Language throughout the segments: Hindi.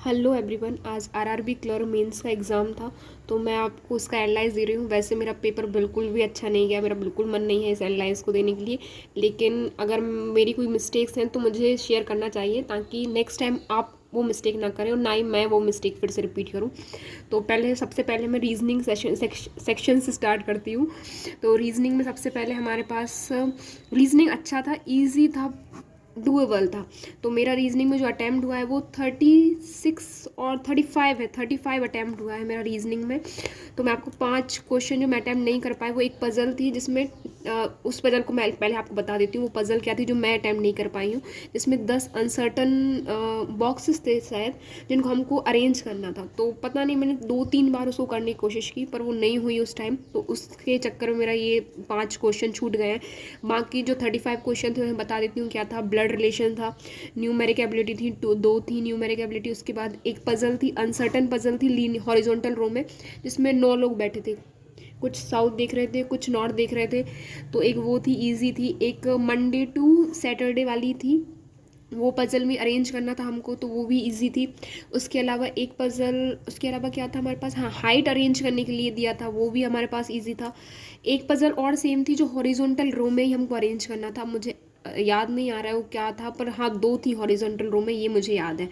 Hello everyone. आज आरआरबी क्लर्क मेंस का एग्ज़ाम था, तो मैं आपको उसका एनालाइज दे रही हूँ। वैसे मेरा पेपर बिल्कुल भी अच्छा नहीं गया, मेरा बिल्कुल मन नहीं है इस एनालाइज को देने के लिए, लेकिन अगर मेरी कोई मिस्टेक्स हैं तो मुझे शेयर करना चाहिए ताकि नेक्स्ट टाइम आप वो मिस्टेक ना करें और ना ही मैं वो मिस्टेक फिर से रिपीट करूँ। तो सबसे पहले मैं रीजनिंग सेक्शन से स्टार्ट करती हूँ। तो रीजनिंग में सबसे पहले हमारे पास रीजनिंग अच्छा था, ईजी था, डूएबल था। तो मेरा रीजनिंग में जो अटैम्प्ट हुआ है वो 36 और 35 है, 35 अटैम्प्ट हुआ है मेरा रीजनिंग में। तो मैं आपको 5 क्वेश्चन जो मैं अटैम्प्ट नहीं कर पाई, वो एक पज़ल थी जिसमें उस पज़ल को मैं पहले आपको बता देती हूँ वो पज़ल क्या थी जो मैं अटैम्प्ट नहीं कर पाई हूँ। जिसमें 10 अनसर्टन बॉक्सेस थे शायद, जिनको हमको अरेंज करना था। तो पता नहीं, मैंने 2-3 बार उसको करने की कोशिश की पर वो नहीं हुई उस टाइम, तो उसके चक्कर में मेरा ये 5 क्वेश्चन छूट गए हैं। बाकी जो 35 क्वेश्चन थे मैं बता देती हूँ क्या था। ब्लड रिलेशन था, न्यूमेरिक एबिलिटी थी, दो थी न्यूमेरिक एबिलिटी। उसके बाद एक पजल थी, अनसर्टन पजल थी हॉरिजॉन्टल रो में, जिसमें 9 लोग बैठे थे, कुछ साउथ देख रहे थे, कुछ नॉर्थ देख रहे थे। तो एक वो थी, इजी थी। एक मंडे टू सैटरडे वाली थी, वो पज़ल में अरेंज करना था हमको, तो वो भी इजी थी। उसके अलावा एक पज़ल, उसके अलावा क्या था हमारे पास, हाँ, हाइट अरेंज करने के लिए दिया था, वो भी हमारे पास इजी था। एक पज़ल और सेम थी जो हॉरिजॉन्टल रो में ही हमको अरेंज करना था। मुझे याद नहीं आ रहा है वो क्या था, पर हाँ 2 थी हॉरिजॉन्टल रो में, ये मुझे याद है।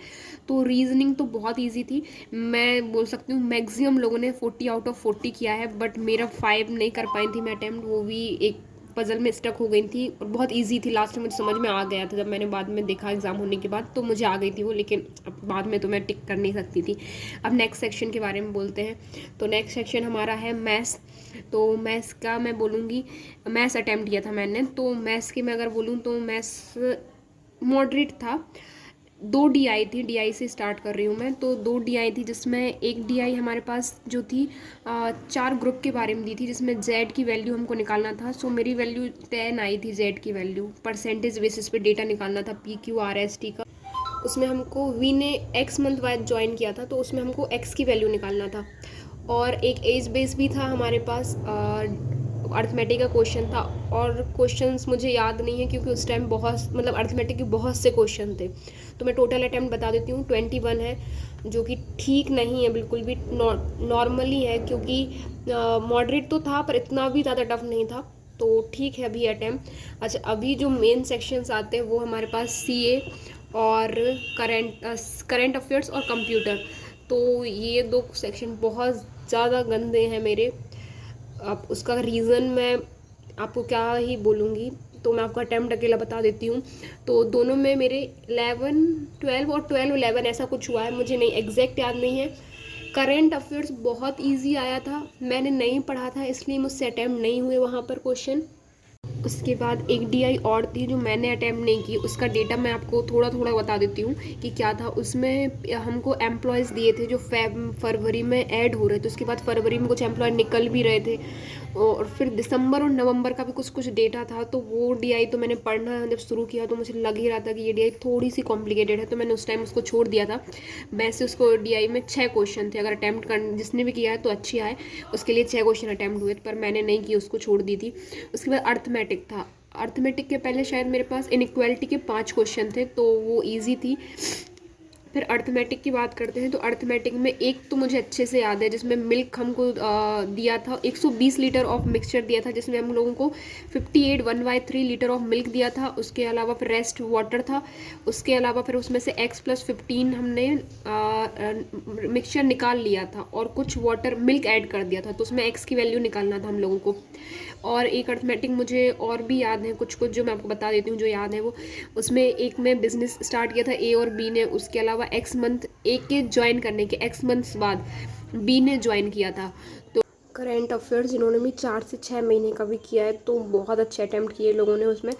तो रीजनिंग तो बहुत इजी थी। मैं बोल सकती हूँ मैक्सिमम लोगों ने 40 आउट ऑफ 40 किया है, बट मेरा 5 नहीं कर पाई थी मैं अटैम्प्ट, वो भी एक पजल में स्टक हो गई थी और बहुत इजी थी। लास्ट में मुझे समझ में आ गया था, जब मैंने बाद में देखा एग्जाम होने के बाद तो मुझे आ गई थी वो, लेकिन अब बाद में तो मैं टिक कर नहीं सकती थी। अब नेक्स्ट सेक्शन के बारे में बोलते हैं। तो नेक्स्ट सेक्शन हमारा है मैथ्स। तो मैथ्स का मैं बोलूँगी, मैथ्स अटैम्प्ट किया था मैंने, तो मैथ्स की मैं अगर बोलूँ तो मैथ्स मॉडरेट था। 2 डीआई थी, डीआई से स्टार्ट कर रही हूँ मैं। तो 2 डीआई थी, जिसमें एक डीआई हमारे पास जो थी 4 ग्रुप के बारे में दी थी, जिसमें जेड की वैल्यू हमको निकालना था। सो मेरी वैल्यू 10 आई थी, जेड की वैल्यू परसेंटेज बेसिस पे डेटा निकालना था P Q R S T का। उसमें हमको वी ने एक्स मंथ वाइज ज्वाइन किया था, तो उसमें हमको एक्स की वैल्यू निकालना था। और एक एज बेस भी था हमारे पास, अर्थमेटिक का क्वेश्चन था। और क्वेश्चंस मुझे याद नहीं है क्योंकि उस टाइम बहुत, मतलब अर्थमेटिक के बहुत से क्वेश्चन थे। तो मैं टोटल अटैम्प्ट बता देती हूँ, 21 है, जो कि ठीक नहीं है, बिल्कुल भी नॉर्मली है, क्योंकि मॉडरेट तो था पर इतना भी ज़्यादा टफ नहीं था। तो ठीक है अभी अटैम्प्ट। अच्छा, अभी जो मेन सेक्शंस आते हैं वो हमारे पास सीए और करंट अफेयर्स और कंप्यूटर। तो ये 2 सेक्शन बहुत ज़्यादा गंदे हैं मेरे। अब उसका रीज़न मैं आपको क्या ही बोलूँगी, तो मैं आपको अटैम्प्ट अकेला बता देती हूँ। तो दोनों में मेरे 11 12 और 12 11 ऐसा कुछ हुआ है, मुझे नहीं एग्जैक्ट याद नहीं है। करंट अफेयर्स बहुत इजी आया था, मैंने नहीं पढ़ा था इसलिए मुझसे अटैम्प्ट नहीं हुए वहाँ पर क्वेश्चन। उसके बाद एक डीआई और थी जो मैंने अटैम्प्ट नहीं की, उसका डेटा मैं आपको थोड़ा थोड़ा बता देती हूँ कि क्या था उसमें। हमको एम्प्लॉयज़ दिए थे जो फरवरी में ऐड हो रहे थे, उसके बाद फरवरी में कुछ एम्प्लॉय निकल भी रहे थे, और फिर दिसंबर और नवंबर का भी कुछ कुछ डेटा था। तो वो डीआई तो मैंने पढ़ना जब शुरू किया तो मुझे लग ही रहा था कि ये डीआई थोड़ी सी कॉम्प्लिकेटेड है, तो मैंने उस टाइम उसको छोड़ दिया था। वैसे उसको डीआई में 6 क्वेश्चन थे, अगर अटैम्प्ट कर जिसने भी किया है तो अच्छी आए, उसके लिए 6 क्वेश्चन अटैम्प्ट हुए, पर मैंने नहीं की, उसको छोड़ दी थी। उसके बाद अर्थमेटिक था। अर्थमेटिक के पहले शायद मेरे पास इनइक्वालिटी के 5 क्वेश्चन थे, तो वो ईजी थी। फिर अर्थमेटिक की बात करते हैं, तो अर्थमेटिक में एक तो मुझे अच्छे से याद है, जिसमें मिल्क हमको दिया था, 120 लीटर ऑफ मिक्सचर दिया था, जिसमें हम लोगों को 58 1/3 लीटर ऑफ मिल्क दिया था। उसके अलावा फिर रेस्ट वाटर था। उसके अलावा फिर उसमें से x+15 हमने मिक्सचर निकाल लिया था और कुछ वाटर मिल्क ऐड कर दिया था, तो उसमें x की वैल्यू निकालना था हम लोगों को। और एक अर्थमेटिक मुझे और भी याद है कुछ कुछ, जो मैं आपको बता देती हूँ जो याद है वो। उसमें एक में बिजनेस स्टार्ट किया था ए और बी ने, उसके अलावा एक्स मंथ ए के ज्वाइन करने के एक्स मंथ्स बाद बी ने ज्वाइन किया था। तो करेंट अफेयर्स इन्होंने भी 4 से 6 महीने का भी किया है, तो बहुत अच्छे अटैम्प्ट किए लोगों ने उसमें।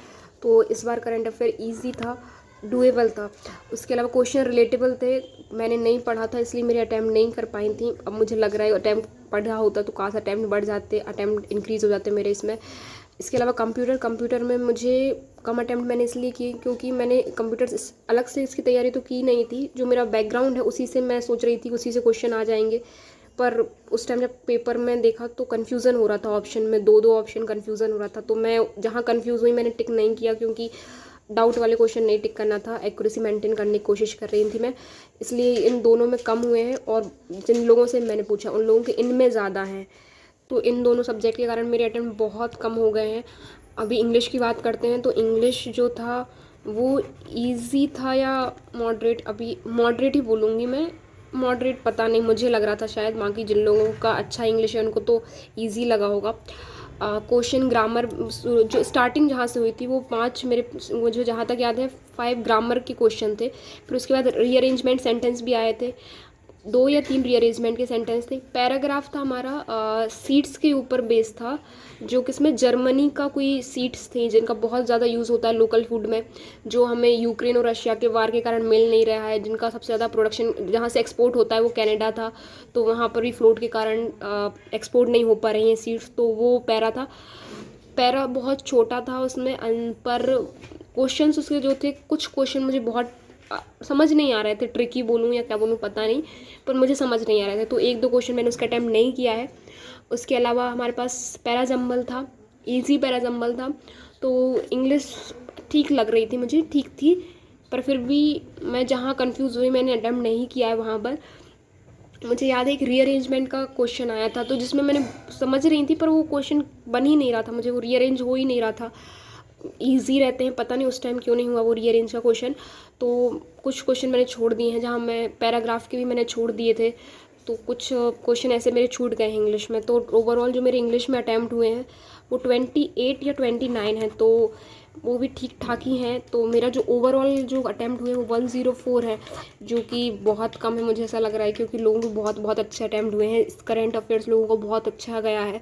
तो इस बार करंट अफेयर ईजी था, डूएबल था। उसके अलावा क्वेश्चन रिलेटेबल थे, मैंने नहीं पढ़ा था इसलिए मेरे अटैम्प्ट नहीं कर पाई थी। अब मुझे लग रहा है अटैम्प्ट पढ़ा होता तो काश अटैम्प्ट बढ़ जाते, अटैम्प्ट इंक्रीज़ हो जाते मेरे इसमें। इसके अलावा कंप्यूटर में मुझे कम अटैम्प्ट मैंने इसलिए किए क्योंकि मैंने कंप्यूटर अलग से इसकी तैयारी तो की नहीं थी, जो मेरा बैकग्राउंड है उसी से मैं सोच रही थी उसी से क्वेश्चन आ जाएंगे। पर उस टाइम जब पेपर में देखा तो कन्फ्यूज़न हो रहा था, ऑप्शन में 2-2 ऑप्शन कन्फ्यूज़न हो रहा था, तो मैं जहाँ कन्फ्यूज़ हुई मैंने टिक नहीं किया, क्योंकि डाउट वाले क्वेश्चन नहीं टिक करना था, एक्यूरेसी मेंटेन करने की कोशिश कर रही थी मैं, इसलिए इन दोनों में कम हुए हैं। और जिन लोगों से मैंने पूछा उन लोगों के इनमें ज़्यादा हैं, तो इन दोनों सब्जेक्ट के कारण मेरे अटेम्प्ट बहुत कम हो गए हैं। अभी इंग्लिश की बात करते हैं, तो इंग्लिश जो था वो इजी था या मॉडरेट, अभी मॉडरेट ही बोलूँगी मैं, मॉडरेट पता नहीं, मुझे लग रहा था शायद, बाकी जिन लोगों का अच्छा इंग्लिश है उनको तो इजी लगा होगा। क्वेश्चन ग्रामर जो स्टार्टिंग जहाँ से हुई थी वो 5 मेरे, मुझे जहाँ तक याद है 5 ग्रामर के क्वेश्चन थे, फिर उसके बाद रीअरेंजमेंट सेंटेंस भी आए थे, 2 या 3 रीअरेंजमेंट के सेंटेंस थे। पैराग्राफ था हमारा सीड्स के ऊपर बेस था, जो किसमें जर्मनी का कोई सीड्स थे जिनका बहुत ज़्यादा यूज़ होता है लोकल फूड में, जो हमें यूक्रेन और रशिया के वार के कारण मिल नहीं रहा है, जिनका सबसे ज़्यादा प्रोडक्शन जहाँ से एक्सपोर्ट होता है वो कनाडा था, तो वहाँ पर भी फ्लोट के कारण एक्सपोर्ट नहीं हो पा रही हैं सीड्स, तो वो पैरा था। पैरा बहुत छोटा था उसमें पर क्वेश्चंस उसके जो थे, कुछ क्वेश्चन मुझे बहुत समझ नहीं आ रहे थे, ट्रिकी बोलूँ या क्या बोलूँ पता नहीं, पर मुझे समझ नहीं आ रहे थे, तो 1-2 क्वेश्चन मैंने उसका अटैम्प्ट नहीं किया है। उसके अलावा हमारे पास पैराजम्बल था, इजी पैराजम्बल था, तो इंग्लिश ठीक लग रही थी मुझे, ठीक थी, पर फिर भी मैं जहाँ कंफ्यूज हुई मैंने अटैम्प्ट नहीं किया है वहाँ पर। मुझे याद है एक रीअरेंजमेंट का क्वेश्चन आया था, तो जिसमें मैंने समझ रही थी पर वो क्वेश्चन बन ही नहीं रहा था, मुझे वो रीअरेंज हो ही नहीं रहा था। ईजी रहते हैं, पता नहीं उस टाइम क्यों नहीं हुआ वो रीअरेंज का क्वेश्चन। तो कुछ क्वेश्चन मैंने छोड़ दिए हैं, जहाँ मैं पैराग्राफ के भी मैंने छोड़ दिए थे, तो कुछ क्वेश्चन ऐसे मेरे छूट गए हैं इंग्लिश में। तो ओवरऑल जो मेरे इंग्लिश में अटैम्प्ट हुए हैं वो 28 या 29 हैं, तो वो भी ठीक ठाक ही हैं। तो मेरा जो ओवरऑल जो अटैम्प्ट हुए वो 104 है, जो कि बहुत कम है मुझे ऐसा लग रहा है, क्योंकि लोगों को बहुत बहुत अच्छे अटैम्प्ट हुए हैं, करंट अफेयर्स लोगों को बहुत अच्छा गया है।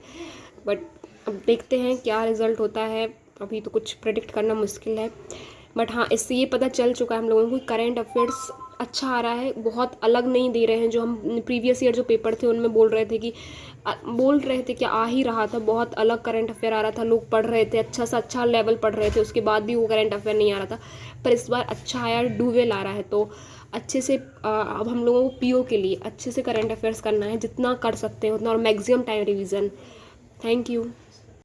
बट अब देखते हैं क्या रिज़ल्ट होता है, अभी तो कुछ प्रेडिक्ट करना मुश्किल है। बट हाँ, इससे ये पता चल चुका है हम लोगों को करंट अफेयर्स अच्छा आ रहा है, बहुत अलग नहीं दे रहे हैं। जो हम प्रीवियस ईयर जो पेपर थे उनमें बोल रहे थे कि कि आ ही रहा था, बहुत अलग करंट अफेयर आ रहा था, लोग पढ़ रहे थे, अच्छा सा अच्छा लेवल पढ़ रहे थे, उसके बाद भी वो करंट अफेयर नहीं आ रहा था। पर इस बार अच्छा आया, डूवेल आ रहा है, तो अच्छे से अब हम लोगों को पीओ के लिए अच्छे से करंट अफेयर्स करना है, जितना कर सकते हैं उतना, और maximum time revision. Thank you.